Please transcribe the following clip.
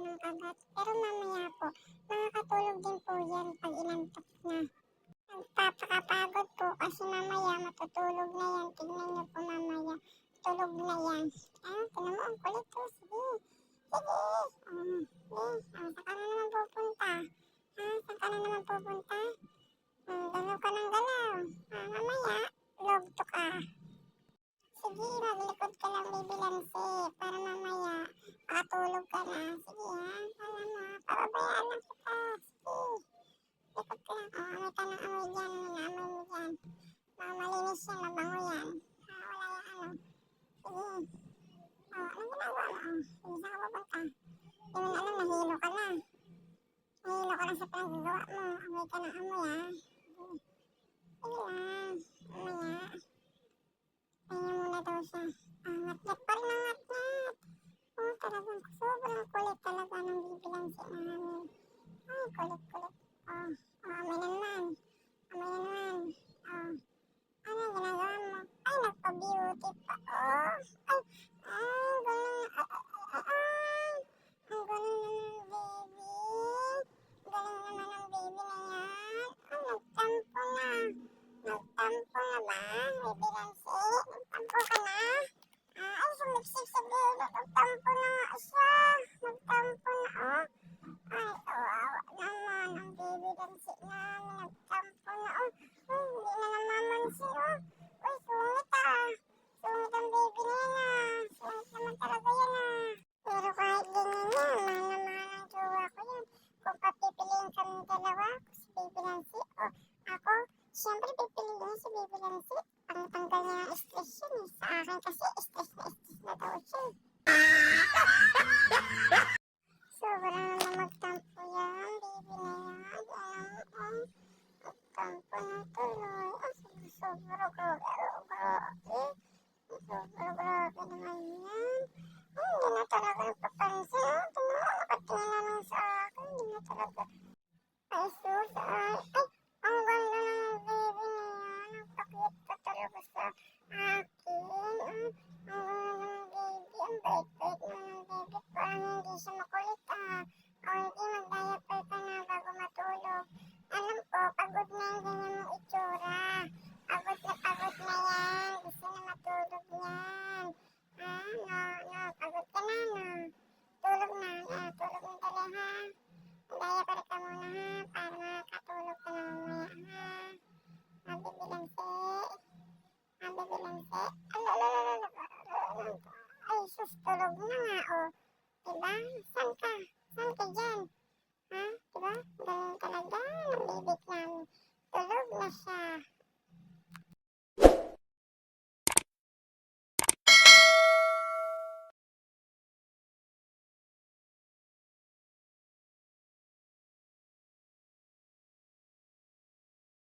ng kagat. Pero mamaya po, makakatulog din po yan pag inantok na. Nagpapakapagod po kasi mamaya matutulog na yan. Tignan niyo po mamaya, tulog na yan. Tinan mo, ang kulit po. Sige, sige. Saan ka na naman pupunta? Saan ka na naman pupunta? Galaw ka ng galaw. Mamaya, logto ka. Sige, maglikod ka lang, baby Lancy, para mamaya, makatulog ka na. Sige alam mo, pababayaan lang kita. Sige, likod ka lang. Amoy ka ng amoy dyan, amoy mo dyan. Malinis yan, mabango yan. Wala yung ano. Sige. Anong ginagawa mo? Sige, saan ka pupunta? Hindi mo na alam, nahilo ka na. Nahilo ka na sa pinagagawa mo. Amoy ka ng amoy Sige lang, mamaya. Tingnan mo na daw siya. Ngat-ngat pa rin ang ngat-ngat. Talagang sobrang kulit talaga ng baby Lancy namin. Ay, kulit-kulit. Amoy na naman. Amoy na naman. Ano ginagawa mo? Ay, nagpa-beauty pa. Ay, galing. Ang galing naman, baby. Galing naman ang baby na yan. Nagtampo na. Nagtampo na ba, baby Lancy? Nagtampo ka na? Ay, sumiksik sa baby. Nagtampo na nga siya. Nagtampo na, Ay, kawawa naman ang baby Lancy namin. Nagtampo na, hindi na namamansin, Uy, sungit Sungit ang baby na yan, Sungit naman talaga yan, Pero kahit ganyan yan, mahal na mahal ang jowa ko yan. Kung papipiliin kami dalawa, si baby Lancy o ako, siyempre pipiliin niya si baby Lancy. Pangtanggal niya ng stress yun Sa akin kasi, stress na daw siya Sobrang naman magtampo yan, baby na yan. Alam mo, magtampo na tuloy. Sobrang grabe. Sobrang grabe naman yan. Hindi na talaga nagpapansin. Nakatingin na lang sa akin. Hindi na talaga. Ay, sus. Ang ganda ng baby na yan. Nagpakit ka talaga sa akin. Ang ganda ng baby. Ang bait-bait naman ng baby. Parang hindi siya makulit hindi mag-diaper ka na bago matulog. Alam ko, pagod na yung ganyan mong itsura. Pagod na yan. Gusto na matulog yan. Pagod ka na, Tulog na, tulog na dali, Mag-diaper ka muna, para makatulog ka na mamaya, Baby Lancy. Baby Lancy. Ay, sus, tulog na nga, Diba? Saan ka? Saan ka dyan? Diba? Galing